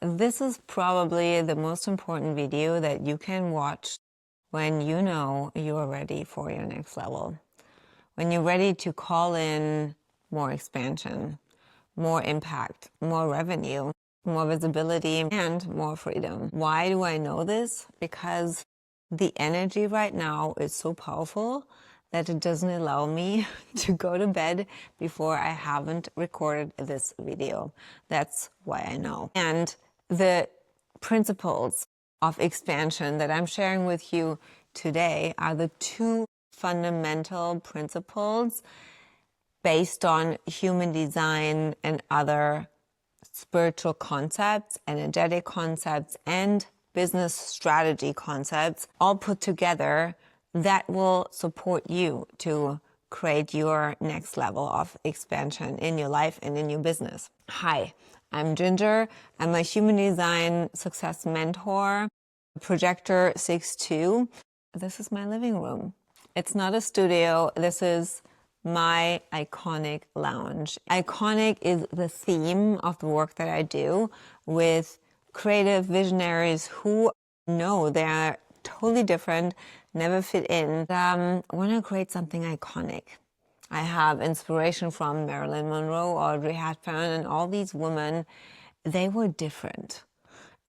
This is probably the most important video that you can watch when you know you are ready for your next level. When you're ready to call in more expansion, more impact, more revenue, more visibility, and more freedom. Why do I know this? Because the energy right now is so powerful that it doesn't allow me to go to bed before I haven't recorded this video. That's why I know. And the principles of expansion that I'm sharing with you today are the two fundamental principles based on human design and other spiritual concepts, energetic concepts, and business strategy concepts all put together that will support you to create your next level of expansion in your life and in your business. Hi, I'm Ginger. I'm a human design success mentor, projector 6'2". This is my living room. It's not a studio. This is my iconic lounge. Iconic is the theme of the work that I do with creative visionaries who know they're totally different, never fit in. I want to create something iconic. I have inspiration from Marilyn Monroe, Audrey Hepburn, and all these women. They were different.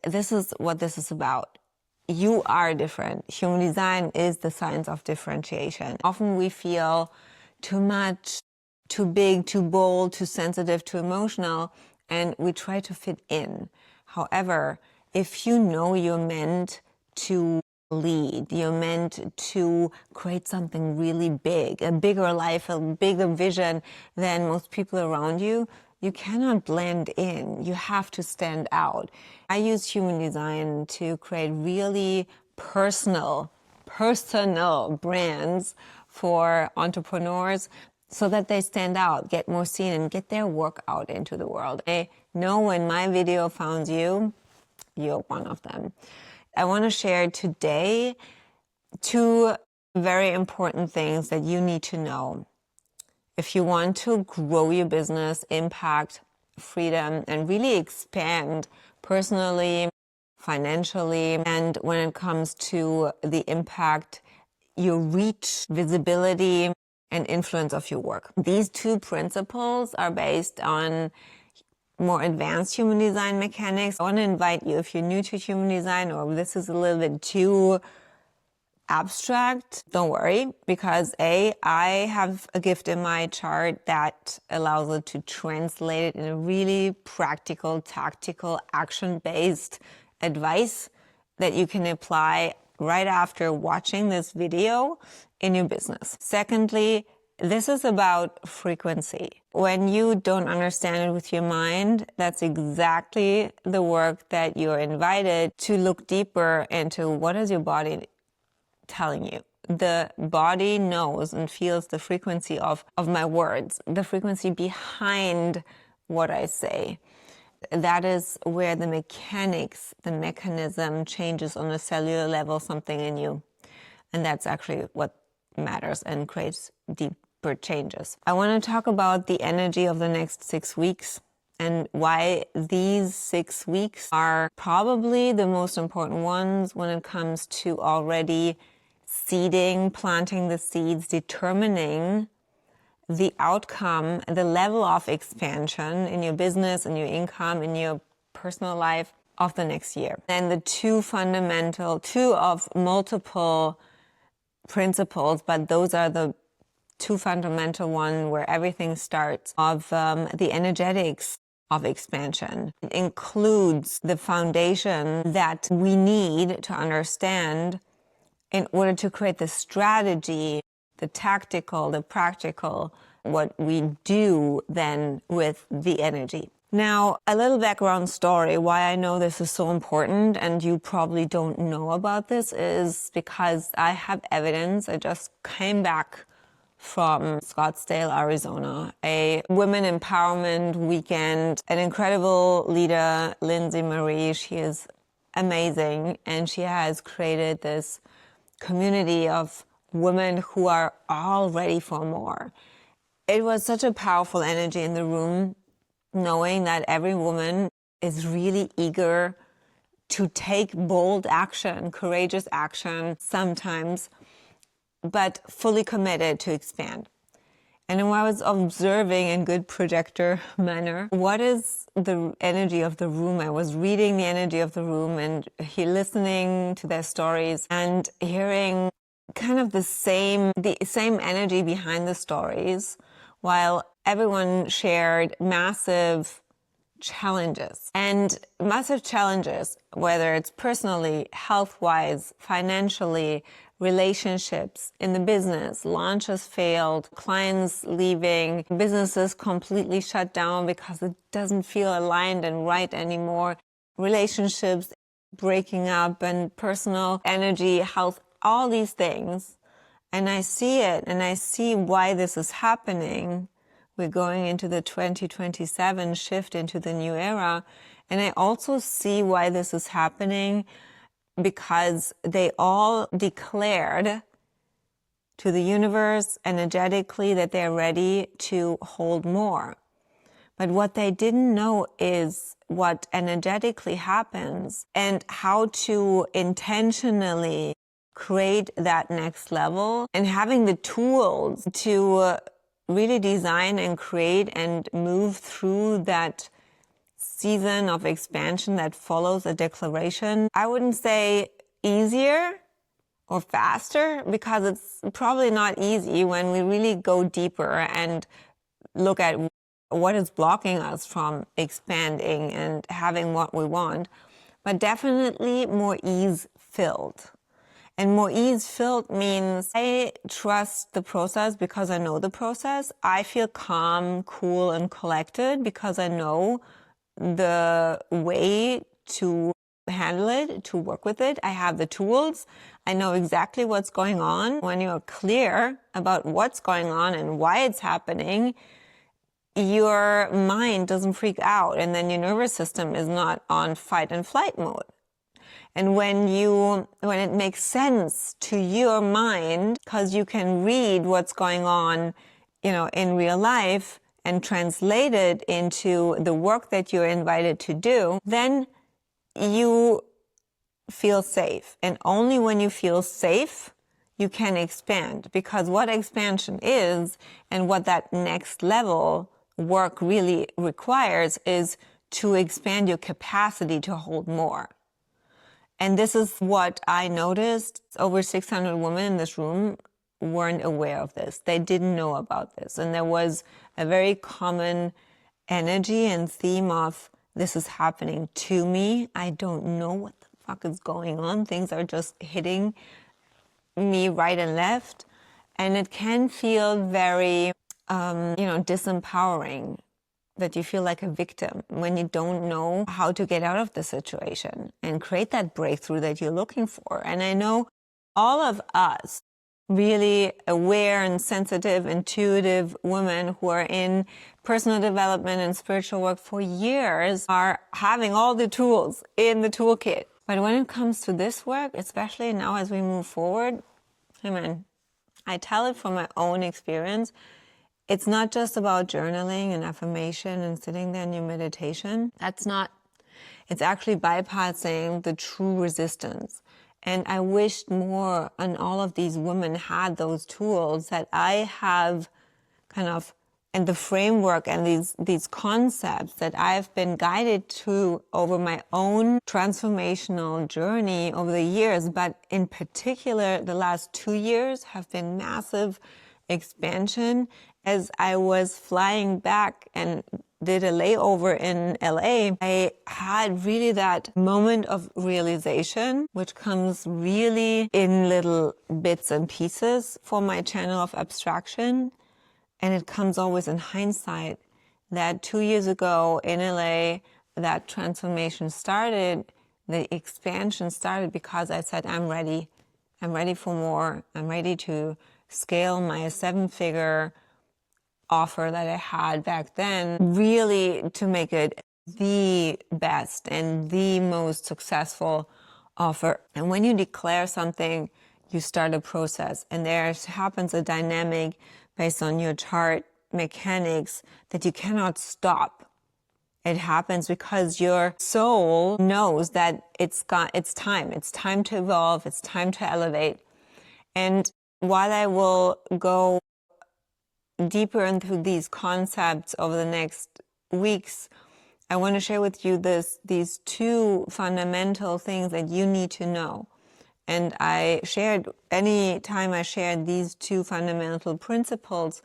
This is what this is about. You are different. Human design is the science of differentiation. Often we feel too much, too big, too bold, too sensitive, too emotional, and we try to fit in. However, if you know you're meant to lead, you're meant to create something really big, a bigger life, a bigger vision than most people around you, you cannot blend in. You have to stand out. I use human design to create really personal brands for entrepreneurs so that they stand out, get more seen, and get their work out into the world. I know when my video found you, you're one of them. I want to share today two very important things that you need to know if you want to grow your business, impact, freedom, and really expand personally, financially, and when it comes to the impact, your reach, visibility, and influence of your work. These two principles are based on more advanced human design mechanics. I want to invite you, if you're new to human design or this is a little bit too abstract, don't worry, because I have a gift in my chart that allows it to translate it in a really practical, tactical, action-based advice that you can apply right after watching this video in your business. Secondly, this is about frequency. When you don't understand it with your mind, that's exactly the work that you're invited to look deeper into. What is your body telling you? The body knows and feels the frequency of my words, the frequency behind what I say. That is where the mechanics, the mechanism changes on a cellular level, something in you. And that's actually what matters and creates deeper changes. I want to talk about the energy of the next 6 weeks and why these 6 weeks are probably the most important ones when it comes to already seeding, planting the seeds, determining the outcome, the level of expansion in your business, in your income, in your personal life of the next year. And the two of multiple principles, but those are the two fundamental ones where everything starts of the energetics of expansion. It includes the foundation that we need to understand in order to create the strategy, the tactical, the practical, what we do then with the energy. Now, a little background story why I know this is so important and you probably don't know about this is because I have evidence. I just came back from Scottsdale, Arizona, a women empowerment weekend. An incredible leader, Lindsay Marie, she is amazing, and she has created this community of women who are all ready for more. It was such a powerful energy in the room, knowing that every woman is really eager to take bold action, courageous action sometimes, but fully committed to expand. And when I was observing in good projector manner, what is the energy of the room? I was reading the energy of the room and listening to their stories and hearing kind of the same energy behind the stories, while everyone shared massive challenges. And massive challenges, whether it's personally, health-wise, financially, relationships, in the business, launches failed, clients leaving, businesses completely shut down because it doesn't feel aligned and right anymore, relationships breaking up, and personal energy, health, all these things. And I see it, and I see why this is happening. We're going into the 2027 shift into the new era. And I also see why this is happening, because they all declared to the universe energetically that they're ready to hold more. But what they didn't know is what energetically happens and how to intentionally create that next level, and having the tools to really design and create and move through that season of expansion that follows a declaration. I wouldn't say easier or faster, because it's probably not easy when we really go deeper and look at what is blocking us from expanding and having what we want, but definitely more ease-filled. And more ease-filled means I trust the process because I know the process. I feel calm, cool, and collected because I know the way to handle it, to work with it. I have the tools. I know exactly what's going on. When you're clear about what's going on and why it's happening, your mind doesn't freak out, and then your nervous system is not on fight and flight mode. And when it makes sense to your mind, because you can read what's going on, in real life and translate it into the work that you're invited to do, then you feel safe. And only when you feel safe, you can expand. Because what expansion is, and what that next level work really requires, is to expand your capacity to hold more. And this is what I noticed. Over 600 women in this room weren't aware of this. They didn't know about this. And there was a very common energy and theme of, this is happening to me. I don't know what the fuck is going on. Things are just hitting me right and left. And it can feel very, disempowering, that you feel like a victim when you don't know how to get out of the situation and create that breakthrough that you're looking for. And I know all of us, really aware and sensitive, intuitive women who are in personal development and spiritual work for years, are having all the tools in the toolkit. But when it comes to this work, especially now as we move forward, I tell it from my own experience. It's not just about journaling and affirmation and sitting there in your meditation. That's not. It's actually bypassing the true resistance. And I wished more and all of these women had those tools that I have kind of, and the framework and these concepts that I've been guided to over my own transformational journey over the years. But in particular, the last 2 years have been massive expansion. As I was flying back and did a layover in LA, I had really that moment of realization, which comes really in little bits and pieces for my channel of abstraction. And it comes always in hindsight, that 2 years ago in LA, that transformation started, the expansion started because I said, I'm ready. I'm ready for more. I'm ready to scale my 7-figure offer that I had back then, really to make it the best and the most successful offer. And when you declare something, you start a process, and there happens a dynamic based on your chart mechanics that you cannot stop. It happens because your soul knows that it's time to evolve, it's time to elevate. And while I will go deeper into these concepts over the next weeks, I want to share with you these two fundamental things that you need to know. And any time I shared these two fundamental principles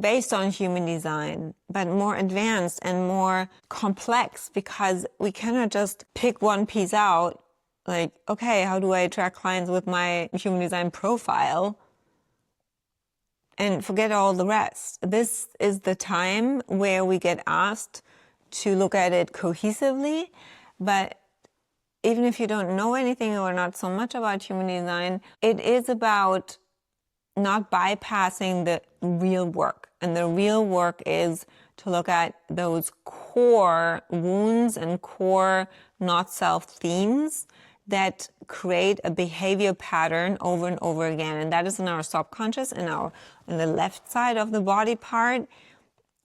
based on human design, but more advanced and more complex, because we cannot just pick one piece out, like, okay, how do I attract clients with my human design profile, and forget all the rest. This is the time where we get asked to look at it cohesively, but even if you don't know anything or not so much about human design, it is about not bypassing the real work. And the real work is to look at those core wounds and core not self themes that create a behavior pattern over and over again. And that is in our subconscious, in the left side of the body part,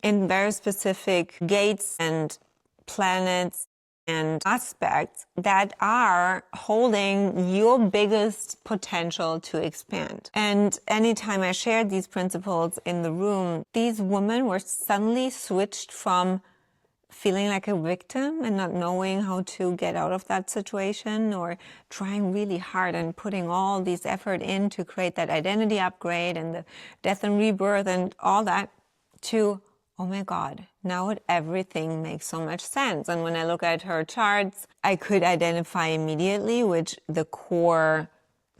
in very specific gates and planets and aspects that are holding your biggest potential to expand. And anytime I shared these principles in the room, these women were suddenly switched from feeling like a victim and not knowing how to get out of that situation, or trying really hard and putting all this effort in to create that identity upgrade and the death and rebirth and all that, to, oh my God, now everything makes so much sense. And when I look at her charts, I could identify immediately which the core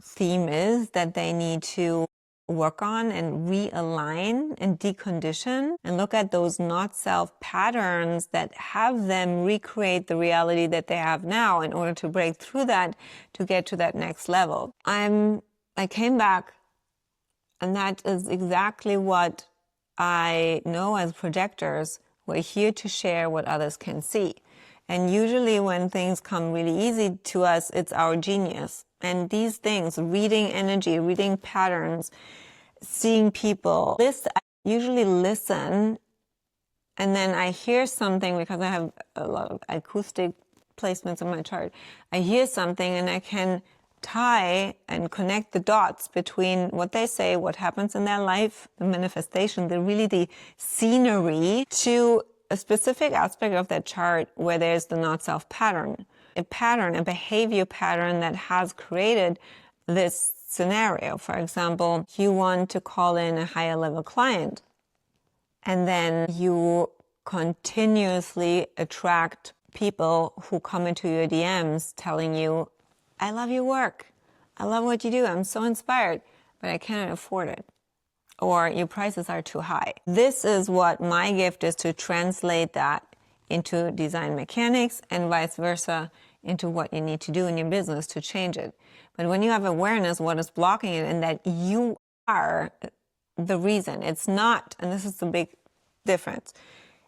theme is that they need to work on and realign and decondition, and look at those not self patterns that have them recreate the reality that they have now in order to break through that, to get to that next level. I came back, and that is exactly what I know as projectors. We're here to share what others can see. And usually when things come really easy to us, it's our genius. And these things, reading energy, reading patterns, seeing people, I usually listen, and then I hear something, because I have a lot of acoustic placements in my chart. I hear something and I can tie and connect the dots between what they say, what happens in their life, the manifestation, the scenery, to a specific aspect of that chart where there's the not self pattern, a behavior pattern that has created this scenario. For example, you want to call in a higher level client, and then you continuously attract people who come into your DMs telling you, I love your work, I love what you do, I'm so inspired, but I cannot afford it, or your prices are too high. This is what my gift is, to translate that into design mechanics, and vice versa into what you need to do in your business to change it. But when you have awareness what is blocking it, and that you are the reason, it's not, and this is the big difference,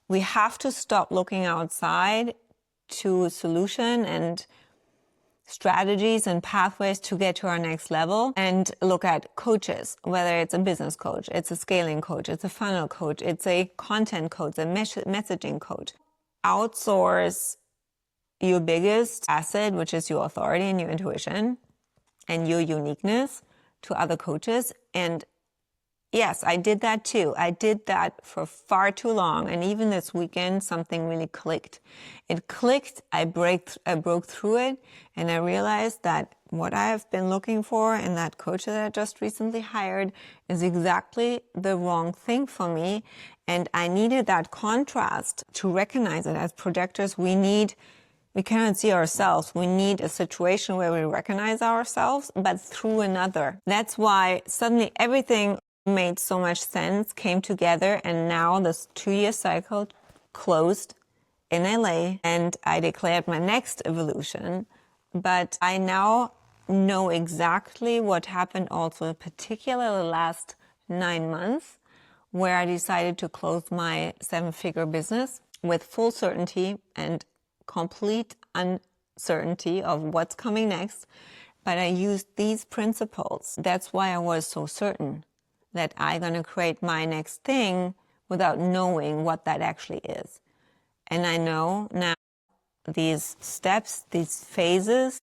we have to stop looking outside to solution and strategies and pathways to get to our next level, and look at coaches, whether it's a business coach, it's a scaling coach, it's a funnel coach, it's a content coach, a messaging coach. Outsource your biggest asset, which is your authority and your intuition and your uniqueness, to other coaches. And yes, I did that too. I did that for far too long. And even this weekend, something really clicked. It clicked, I broke through it, and I realized that what I have been looking for in that coach that I just recently hired is exactly the wrong thing for me. And I needed that contrast to recognize it. As projectors, we cannot see ourselves. We need a situation where we recognize ourselves, but through another. That's why suddenly everything made so much sense, came together, and now this 2-year cycle closed in LA, and I declared my next evolution. But I now know exactly what happened also, particularly the last 9 months, where I decided to close my 7-figure business with full certainty and complete uncertainty of what's coming next. But I used these principles. That's why I was so certain that I'm going to create my next thing without knowing what that actually is. And I know now these steps, these phases,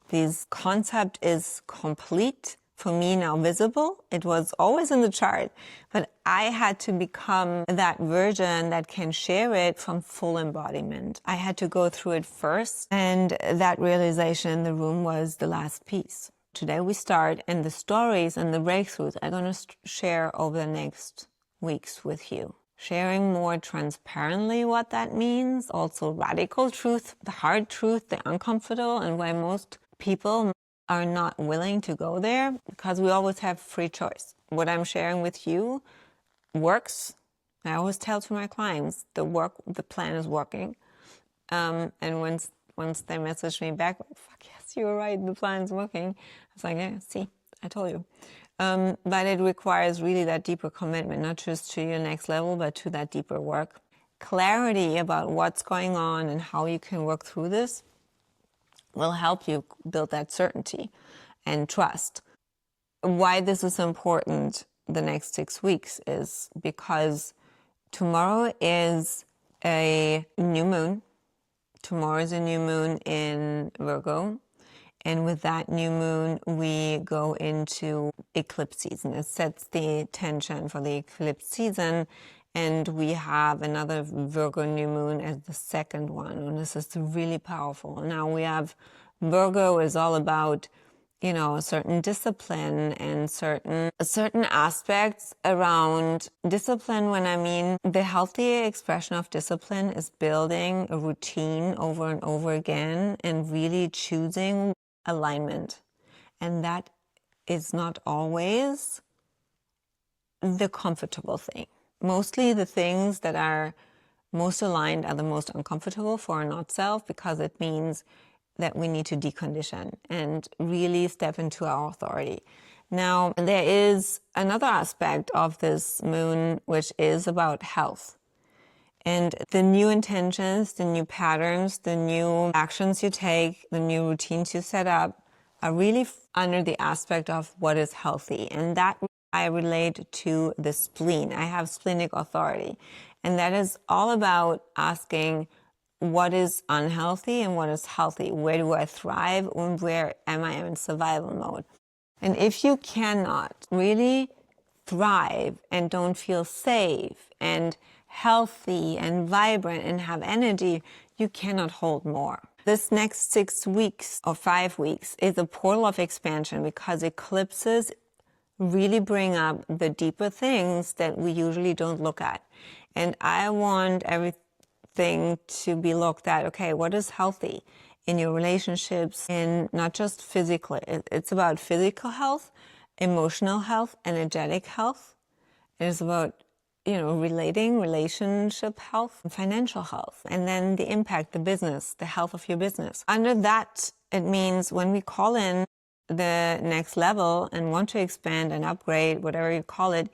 this concept is complete for me now visible. It was always in the chart, but I had to become that version that can share it from full embodiment. I had to go through it first, and that realization in the room was the last piece. Today we start, and the stories and the breakthroughs I'm going to share over the next weeks with you. Sharing more transparently what that means, also radical truth, the hard truth, the uncomfortable, and why most people are not willing to go there, because we always have free choice. What I'm sharing with you works. I always tell to my clients, the plan is working. And once they message me back, fuck yes, you were right, the plan's working. I was like, yeah, see, I told you. But it requires really that deeper commitment, not just to your next level, but to that deeper work. Clarity about what's going on and how you can work through this will help you build that certainty and trust. Why this is important the next 6 weeks is because tomorrow is a new moon. Tomorrow is a new moon in Virgo. And with that new moon, we go into eclipse season. It sets the tension for the eclipse season. And we have another Virgo new moon as the second one. And this is really powerful. Now we have Virgo is all about, a certain discipline and certain aspects around discipline. When I mean the healthy expression of discipline is building a routine over and over again and really choosing alignment. And that is not always the comfortable thing. Mostly the things that are most aligned are the most uncomfortable for our not self, because it means that we need to decondition and really step into our authority. Now, there is another aspect of this moon, which is about health. And the new intentions, the new patterns, the new actions you take, the new routines you set up are really under the aspect of what is healthy. And that I relate to the spleen. I have splenic authority. And that is all about asking what is unhealthy and what is healthy. Where do I thrive and where am I in survival mode? And if you cannot really thrive and don't feel safe and healthy and vibrant and have energy, you cannot hold more. This next 6 weeks or 5 weeks is a portal of expansion, because eclipses really bring up the deeper things that we usually don't look at. And I want everything to be looked at. Okay, what is healthy in your relationships, in not just physically. It's about physical health, emotional health, energetic health. It is about relationship health, financial health, and then the impact, the business, the health of your business. Under that, it means when we call in the next level and want to expand and upgrade, whatever you call it,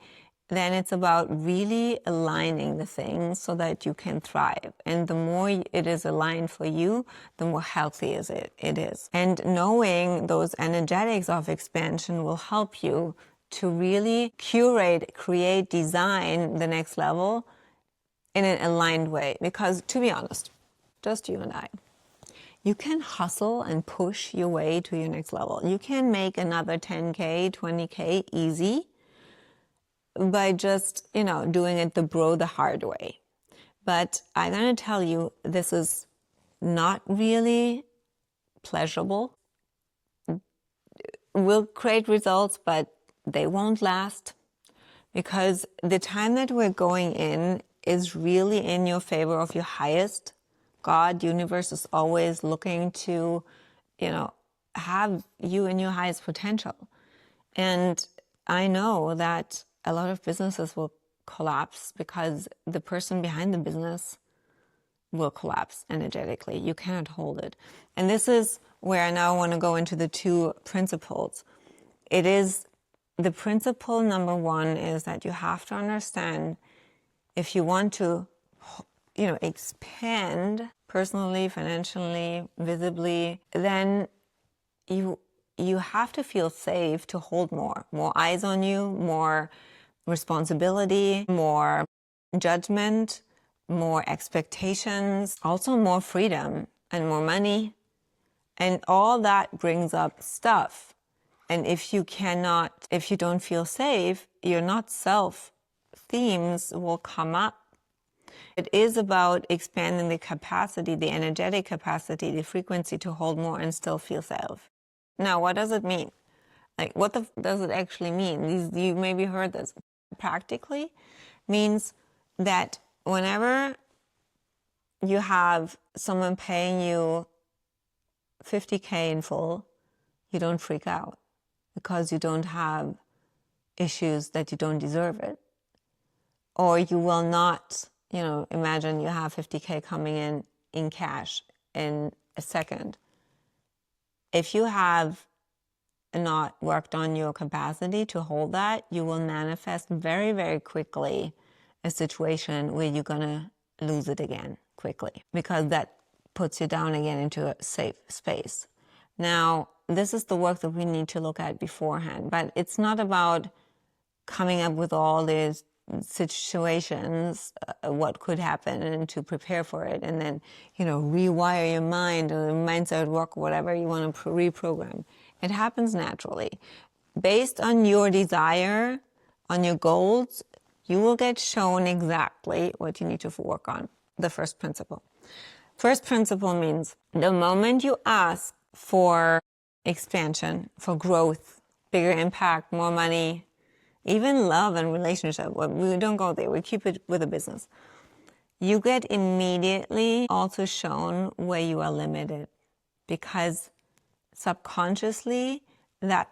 then it's about really aligning the things so that you can thrive. And the more it is aligned for you, the more healthy it is. And knowing those energetics of expansion will help you to really curate, create, design the next level in an aligned way. Because to be honest, just you and I, you can hustle and push your way to your next level. You can make another 10K, 20K easy by just, doing it the hard way. But I'm going to tell you, this is not really pleasurable. Will create results, but they won't last, because the time that we're going in is really in your favor of your highest. God, universe is always looking to, have you in your highest potential. And I know that a lot of businesses will collapse because the person behind the business will collapse energetically. You cannot hold it. And this is where I now want to go into the 2 principles. It is the principle number 1 is that you have to understand, if you want to, expand personally, financially, visibly, then you have to feel safe to hold more eyes on you, more responsibility, more judgment, more expectations, also more freedom and more money. And all that brings up stuff. And if you don't feel safe, your not self themes will come up. It is about expanding the capacity, the energetic capacity, the frequency to hold more and still feel safe. Now, what does it mean? Like, what does it actually mean? You maybe heard this. Practically means that whenever you have someone paying you $50K in full, you don't freak out because you don't have issues that you don't deserve it. Or you will not, imagine you have $50K coming in cash in a second. If you have not worked on your capacity to hold that, you will manifest very, very quickly a situation where you're going to lose it again quickly, because that puts you down again into a safe space. Now, this is the work that we need to look at beforehand, but it's not about coming up with all these situations, what could happen, and to prepare for it, and then, rewire your mind or mindset work, whatever you want to reprogram. It happens naturally. Based on your desire, on your goals, you will get shown exactly what you need to work on. The first principle. First principle means the moment you ask for expansion, for growth, bigger impact, more money, even love and relationship, we don't go there, we keep it with a business. You get immediately also shown where you are limited, because subconsciously that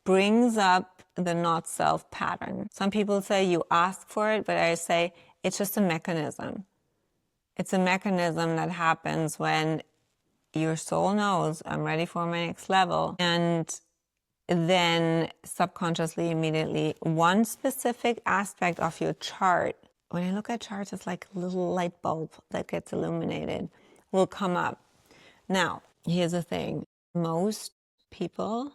brings up the not self pattern. Some people say you ask for it, but I say it's just a mechanism. It's a mechanism that happens when your soul knows I'm ready for my next level, and then subconsciously, immediately, one specific aspect of your chart, when I look at charts, it's like a little light bulb that gets illuminated, will come up. Now, here's the thing. Most people,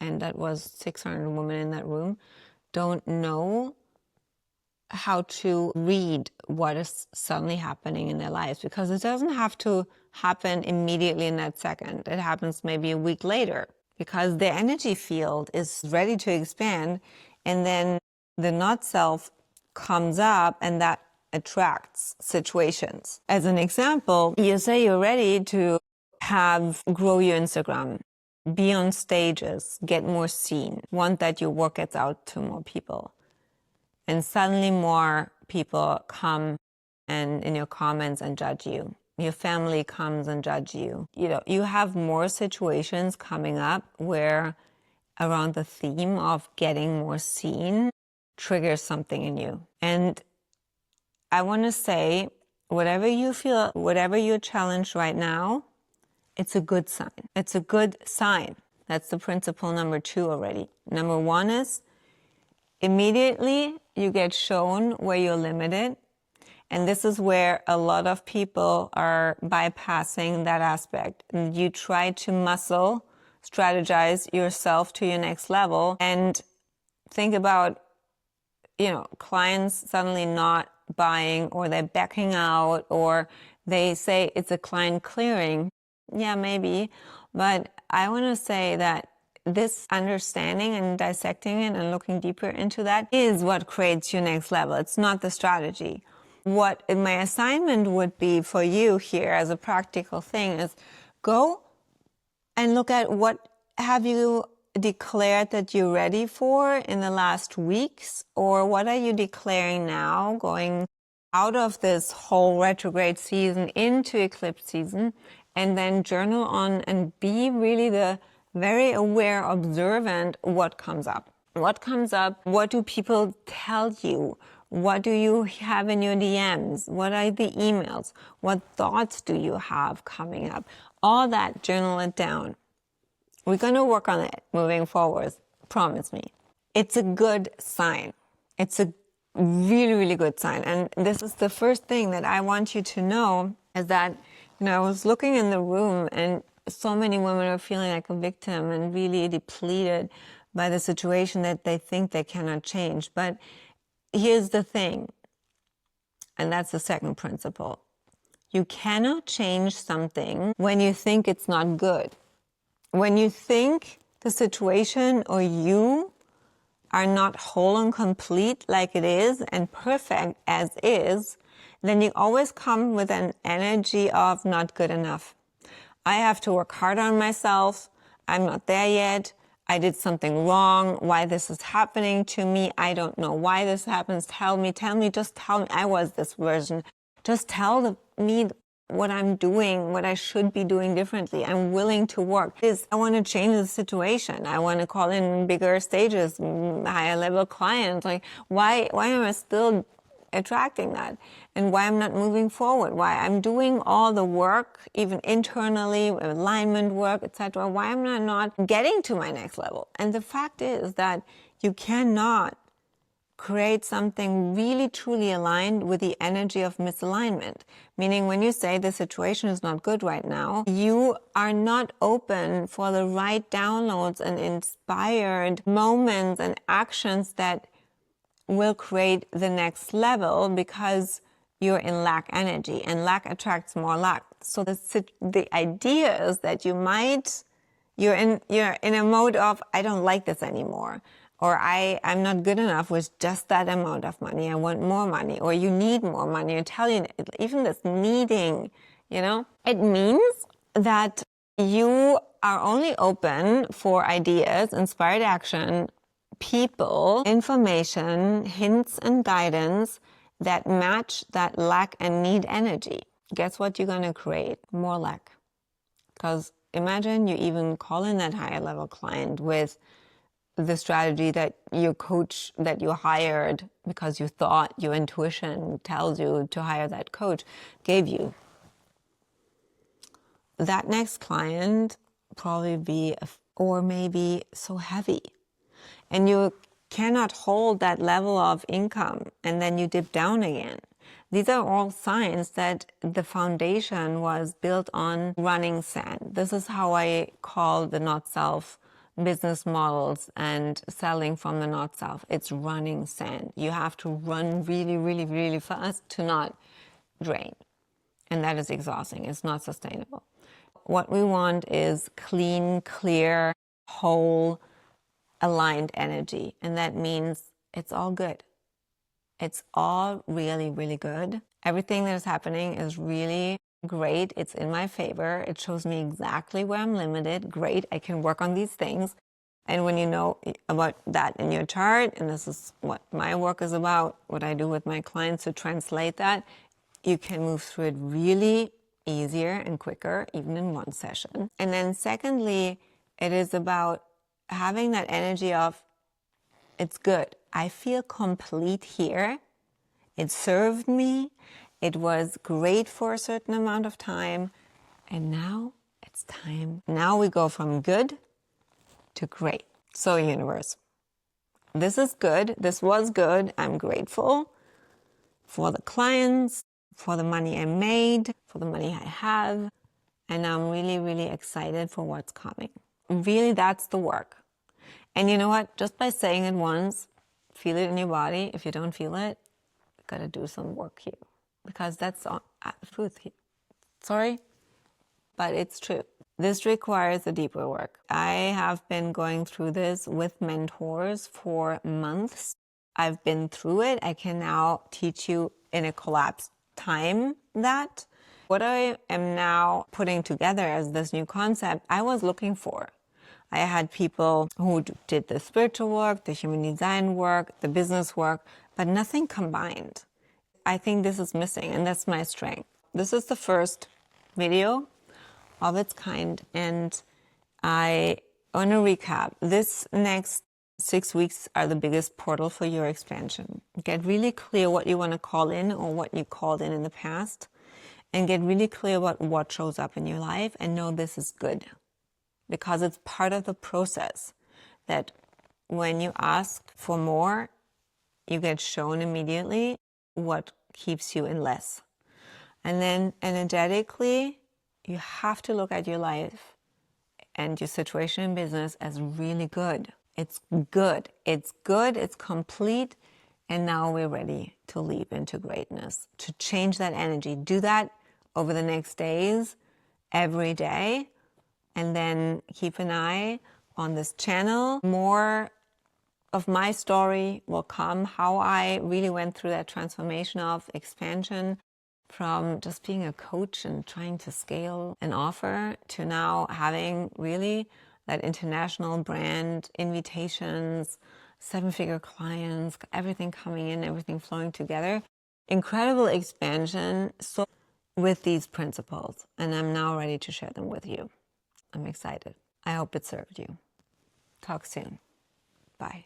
and that was 600 women in that room, don't know how to read what is suddenly happening in their lives, because it doesn't have to happen immediately in that second. It happens maybe a week later, because their energy field is ready to expand, and then the not self comes up, and that attracts situations. As an example, you say you're ready to grow your Instagram, be on stages, get more seen, want that your work gets out to more people. And suddenly more people come and in your comments and judge you. Your family comes and judge you. You have more situations coming up where around the theme of getting more seen triggers something in you. And I want to say, whatever you feel, whatever you're challenged right now, it's a good sign. It's a good sign. That's the principle number 2 already. Number 1 is immediately you get shown where you're limited. And this is where a lot of people are bypassing that aspect. And you try to muscle, strategize yourself to your next level, and think about, clients suddenly not buying, or they're backing out, or they say it's a client clearing. Yeah, maybe. But I want to say that this understanding and dissecting it and looking deeper into that is what creates your next level. It's not the strategy. What my assignment would be for you here as a practical thing is go and look at what have you declared that you're ready for in the last weeks, or what are you declaring now going out of this whole retrograde season into eclipse season, and then journal on and be really the very aware, observant what comes up. What comes up? What do people tell you? What do you have in your DMs? What are the emails? What thoughts do you have coming up? All that, journal it down. We're going to work on it moving forward. Promise me. It's a good sign. It's a really, really good sign. And this is the first thing that I want you to know, is that, I was looking in the room and so many women are feeling like a victim and really depleted by the situation that they think they cannot change. But here's the thing. And that's the second principle. You cannot change something when you think it's not good. When you think the situation or you are not whole and complete like it is and perfect as is, then you always come with an energy of not good enough. I have to work hard on myself. I'm not there yet. I did something wrong. Why this is happening to me? I don't know why this happens. Tell me, just tell me. I was this version. Just tell me what I'm doing, what I should be doing differently. I'm willing to work. I want to change the situation. I want to call in bigger stages, higher level clients. Like, why am I still attracting that? And why I'm not moving forward? Why I'm doing all the work, even internally, alignment work, etc. Why am I not getting to my next level? And the fact is that you cannot create something really truly aligned with the energy of misalignment. Meaning when you say the situation is not good right now, you are not open for the right downloads and inspired moments and actions that will create the next level, because you're in lack energy, and lack attracts more lack. So the idea is that you're in a mode of, I don't like this anymore, or I'm not good enough with just that amount of money. I want more money, or you need more money. I tell you, even this needing, it means that you are only open for ideas, inspired action, people, information, hints and guidance that match that lack and need energy. Guess what you're going to create? More lack. Because imagine you even call in that higher level client with the strategy that your coach that you hired, because you thought your intuition tells you to hire that coach, gave you. That next client probably be, or maybe so heavy. And you cannot hold that level of income, and then you dip down again. These are all signs that the foundation was built on running sand. This is how I call the not self business models and selling from the not self. It's running sand. You have to run really, really, really fast to not drain. And that is exhausting. It's not sustainable. What we want is clean, clear, whole, aligned energy. And that means it's all good. It's all really, really good. Everything that is happening is really great. It's in my favor. It shows me exactly where I'm limited. Great. I can work on these things. And when you know about that in your chart, and this is what my work is about, what I do with my clients to translate that, you can move through it really easier and quicker, even in one session. And then secondly, it is about having that energy of, it's good. I feel complete here. It served me. It was great for a certain amount of time. And now it's time. Now we go from good to great. So universe, this is good. This was good. I'm grateful for the clients, for the money I made, for the money I have. And I'm really, really excited for what's coming. Really, that's the work. And you know what? Just by saying it once, feel it in your body. If you don't feel it, you gotta do some work here, because that's the truth here. Sorry, but it's true. This requires a deeper work. I have been going through this with mentors for months. I've been through it. I can now teach you in a collapsed time that. What I am now putting together as this new concept, I was looking for. I had people who did the spiritual work, the human design work, the business work, but nothing combined. I think this is missing, and that's my strength. This is the first video of its kind, and I want to recap. This next 6 weeks are the biggest portal for your expansion. Get really clear what you want to call in, or what you called in the past, and get really clear about what shows up in your life, and know this is good. Because it's part of the process that when you ask for more, you get shown immediately what keeps you in less. And then energetically, you have to look at your life and your situation in business as really good. It's good. It's good. It's complete. And now we're ready to leap into greatness, to change that energy. Do that over the next days, every day, and then keep an eye on this channel. More of my story will come, how I really went through that transformation of expansion from just being a coach and trying to scale an offer to now having really that international brand, invitations, 7-figure clients, everything coming in, everything flowing together. Incredible expansion so with these principles, and I'm now ready to share them with you. I'm excited. I hope it served you. Talk soon. Bye.